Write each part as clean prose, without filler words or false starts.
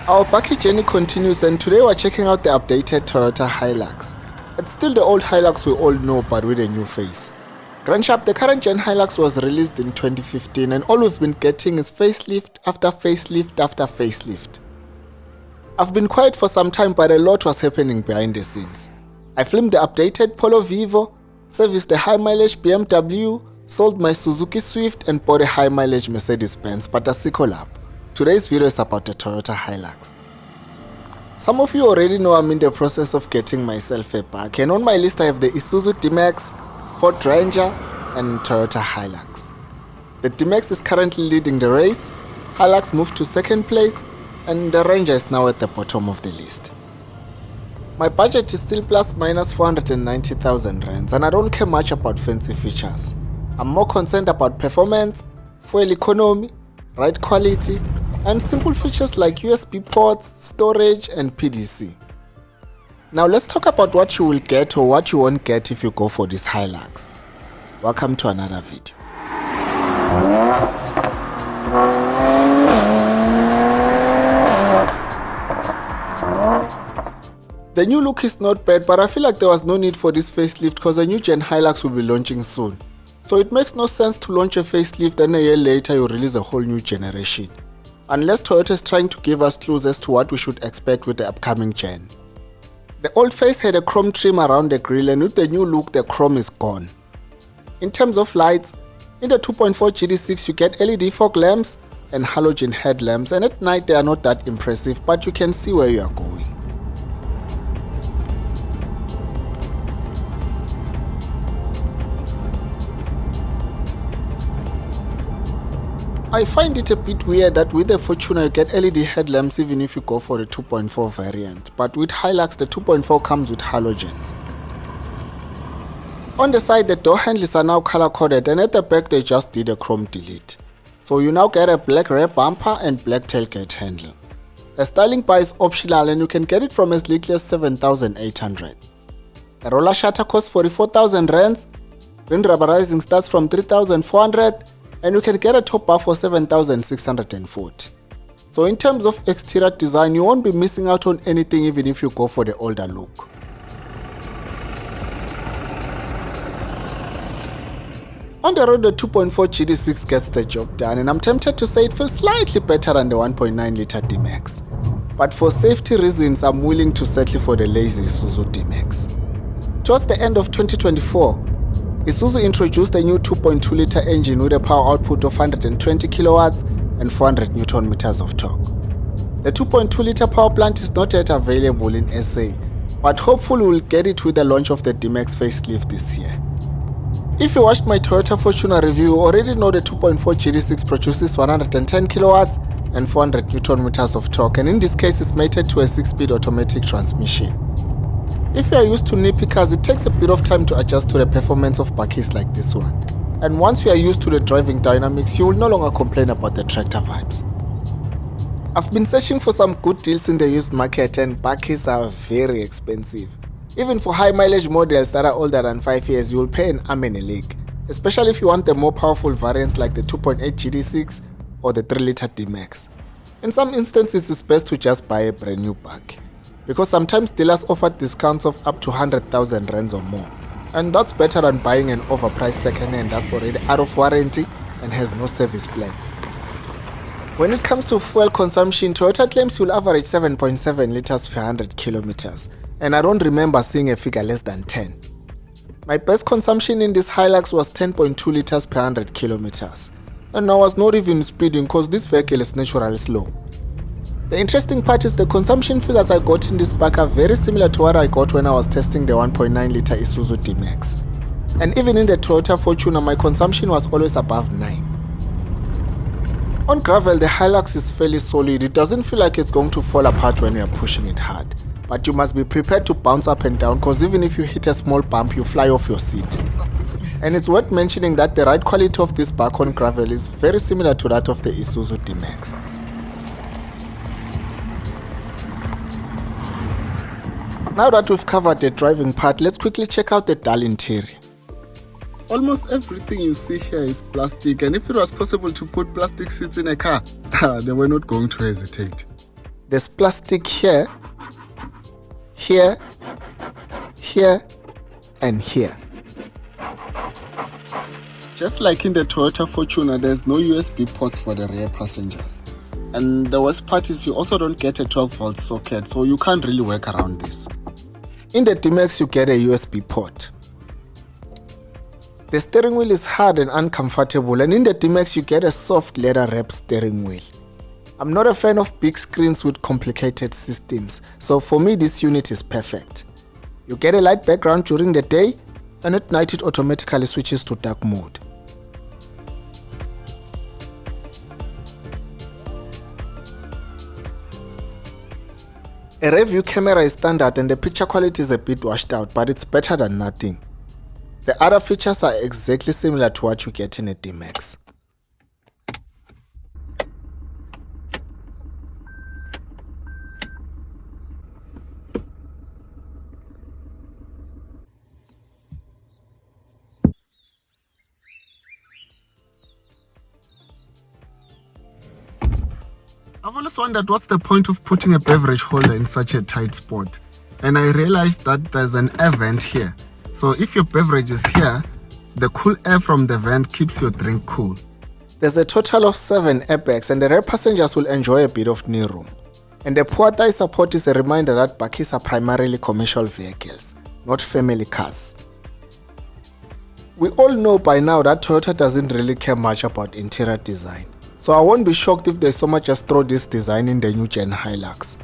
Our bucket journey continues, and today we're checking out the updated Toyota Hilux. It's still the old Hilux we all know, but with a new face. Grandshop, the current gen Hilux was released in 2015, and all we've been getting is facelift after facelift after facelift. I've been quiet for some time, but a lot was happening behind the scenes. I filmed the updated Polo Vivo, serviced the high mileage BMW, sold my Suzuki Swift, and bought a high mileage Mercedes-Benz, but a lap. Today's video is about the Toyota Hilux. Some of you already know I'm in the process of getting myself a bike, and on my list I have the Isuzu D-Max, Ford Ranger, and Toyota Hilux. The D-Max is currently leading the race, Hilux moved to second place, and the Ranger is now at the bottom of the list. My budget is still plus minus 490,000 rands, and I don't care much about fancy features. I'm more concerned about performance, fuel economy, ride quality, and simple features like USB ports, storage, and PDC. Now let's talk about what you will get or what you won't get if you go for this Hilux. Welcome to another video. The new look is not bad, but I feel like there was no need for this facelift because a new gen Hilux will be launching soon. So it makes no sense to launch a facelift and a year later you release a whole new generation. Unless Toyota is trying to give us clues as to what we should expect with the upcoming gen. The old face had a chrome trim around the grille, and with the new look the chrome is gone. In terms of lights, in the 2.4GD-6 you get LED fog lamps and halogen headlamps, and at night they are not that impressive, but you can see where you are going. I find it a bit weird that with the Fortuner you get LED headlamps even if you go for the 2.4 variant, but with Hilux the 2.4 comes with halogens. On the side the door handles are now color coded, and at the back they just did a chrome delete. So you now get a black rear bumper and black tailgate handle. A styling bar is optional and you can get it from as little as 7,800. A roller shutter costs 44,000 rands, wind rubberizing starts from 3,400, and you can get a top bar for 7,640. So in terms of exterior design, you won't be missing out on anything even if you go for the older look. On the road, the 2.4GD-6 gets the job done, and I'm tempted to say it feels slightly better than the 1.9 litre D-Max. But for safety reasons, I'm willing to settle for the lazy Isuzu D-Max. Towards the end of 2024, Isuzu introduced a new 2.2 litre engine with a power output of 120 kilowatts and 400 Newton meters of torque. The 2.2 litre power plant is not yet available in SA, but hopefully we'll get it with the launch of the D-Max facelift this year. If you watched my Toyota Fortuner review, you already know the 2.4GD-6 produces 110 kilowatts and 400 Newton meters of torque, and in this case it's mated to a 6-speed automatic transmission. If you are used to nippy cars, it takes a bit of time to adjust to the performance of bakkies like this one. And once you are used to the driving dynamics, you will no longer complain about the tractor vibes. I've been searching for some good deals in the used market, and bakkies are very expensive. Even for high mileage models that are older than 5 years, you will pay an arm and a leg. Especially if you want the more powerful variants like the 2.8GD-6 or the 3 litre D-Max. In some instances, it's best to just buy a brand new bakkie, because sometimes dealers offer discounts of up to 100,000 rands or more, and that's better than buying an overpriced second-hand that's already out of warranty and has no service plan. When it comes to fuel consumption, Toyota claims you'll average 7.7 liters per 100 kilometers, and I don't remember seeing a figure less than 10. My best consumption in this Hilux was 10.2 liters per 100 kilometers, and I was not even speeding because this vehicle is naturally slow. The interesting part is the consumption figures I got in this bike are very similar to what I got when I was testing the 1.9 litre Isuzu D-Max. And even in the Toyota Fortuner, my consumption was always above 9. On gravel, the Hilux is fairly solid. It doesn't feel like it's going to fall apart when you are pushing it hard. But you must be prepared to bounce up and down, because even if you hit a small bump, you fly off your seat. And it's worth mentioning that the ride quality of this bike on gravel is very similar to that of the Isuzu D-Max. Now that we've covered the driving part, let's quickly check out the dull interior. Almost everything you see here is plastic, and if it was possible to put plastic seats in a car, they were not going to hesitate. There's plastic here, here, here, and here. Just like in the Toyota Fortuner, there's no USB ports for the rear passengers. And the worst part is you also don't get a 12-volt socket, so you can't really work around this. In the D-Max, you get a USB port. The steering wheel is hard and uncomfortable, and in the D-Max, you get a soft leather-wrapped steering wheel. I'm not a fan of big screens with complicated systems, so for me this unit is perfect. You get a light background during the day, and at night it automatically switches to dark mode. A rear view camera is standard and the picture quality is a bit washed out, but it's better than nothing. The other features are exactly similar to what you get in a D-Max. I've always wondered what's the point of putting a beverage holder in such a tight spot, and I realized that there's an air vent here. So if your beverage is here, the cool air from the vent keeps your drink cool. There's a total of 7 airbags and the rear passengers will enjoy a bit of knee room. And the poor thigh support is a reminder that bakkies are primarily commercial vehicles, not family cars. We all know by now that Toyota doesn't really care much about interior design. So I won't be shocked if they so much as throw this design in the new gen Hilux.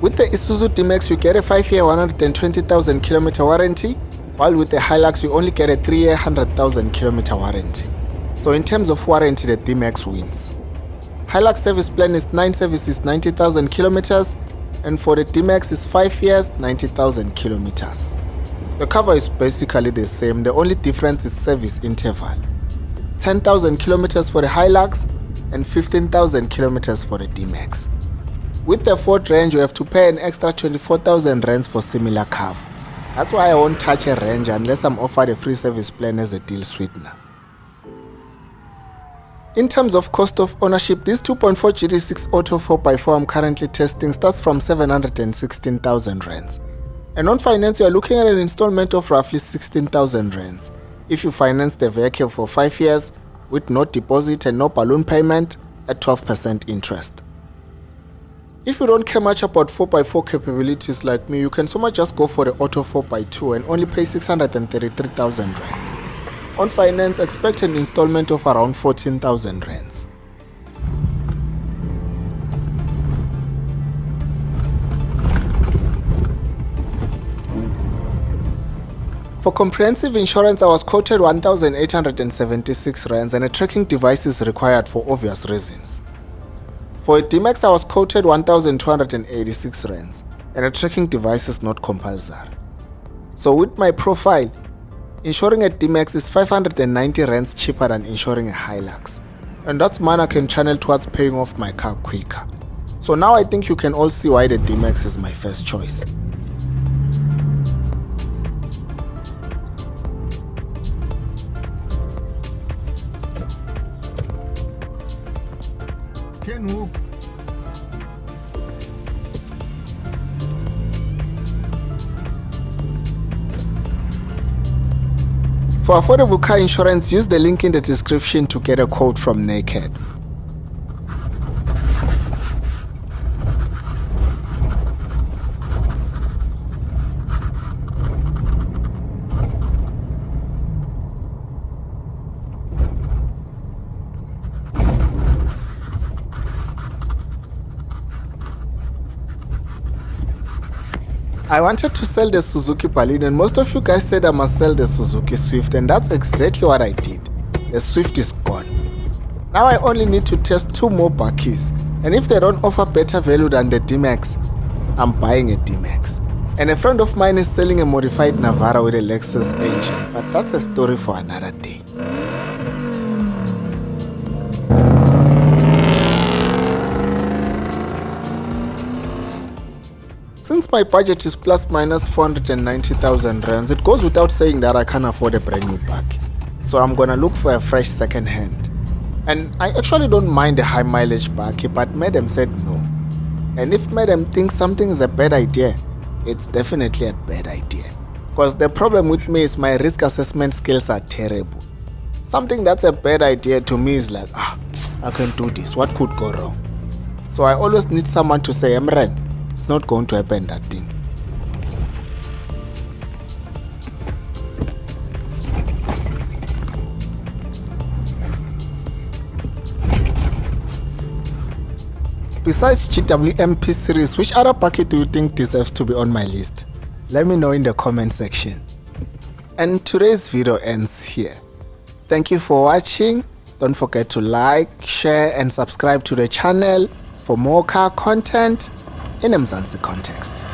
With the Isuzu D-Max you get a 5-year 120,000 km warranty, while with the Hilux you only get a 3-year 100,000 km warranty. So in terms of warranty the D-Max wins. Hilux service plan is 9 services 90,000 km, and for the D-Max is 5 years 90,000 km. The cover is basically the same, the only difference is service interval. 10,000 km for the Hilux and 15,000 km for the D-Max. With the Ford Range you have to pay an extra 24,000 rands for similar cover. That's why I won't touch a Range unless I'm offered a free service plan as a deal sweetener. In terms of cost of ownership, this 2.4GD-6 Auto 4x4 I'm currently testing starts from 716,000 rands. And on finance, you are looking at an installment of roughly 16,000 rands. If you finance the vehicle for 5 years with no deposit and no balloon payment at 12% interest. If you don't care much about 4x4 capabilities like me, you can so much just go for the Auto 4x2 and only pay 633,000 rands. On finance, expect an installment of around 14,000 rands. For comprehensive insurance, I was quoted 1,876 rands and a tracking device is required for obvious reasons. For a D-Max, I was quoted 1,286 rands and a tracking device is not compulsory. So with my profile, insuring a D-Max is 590 rands cheaper than insuring a Hilux. And that's money I can channel towards paying off my car quicker. So now I think you can all see why the D-Max is my first choice. For affordable car insurance, use the link in the description to get a quote from Naked. I wanted to sell the Suzuki Balloon and most of you guys said I must sell the Suzuki Swift, and that's exactly what I did. The Swift is gone. Now I only need to test 2 more bakkies, and if they don't offer better value than the D-Max, I'm buying a D-Max. And a friend of mine is selling a modified Navara with a Lexus engine, but that's a story for another day. Since my budget is plus minus 490,000 rands, it goes without saying that I can't afford a brand new bike. So I'm gonna look for a fresh second hand. And I actually don't mind a high mileage bakkie, but madam said no. And if madam thinks something is a bad idea, it's definitely a bad idea. Because the problem with me is my risk assessment skills are terrible. Something that's a bad idea to me is like, I can do this, what could go wrong? So I always need someone to say, Emran, it's not going to happen, that thing. Besides GWMP series, which other packet do you think deserves to be on my list? Let me know in the comment section. And today's video ends here. Thank you for watching. Don't forget to like, share and subscribe to the channel for more car content in a Mzansi context.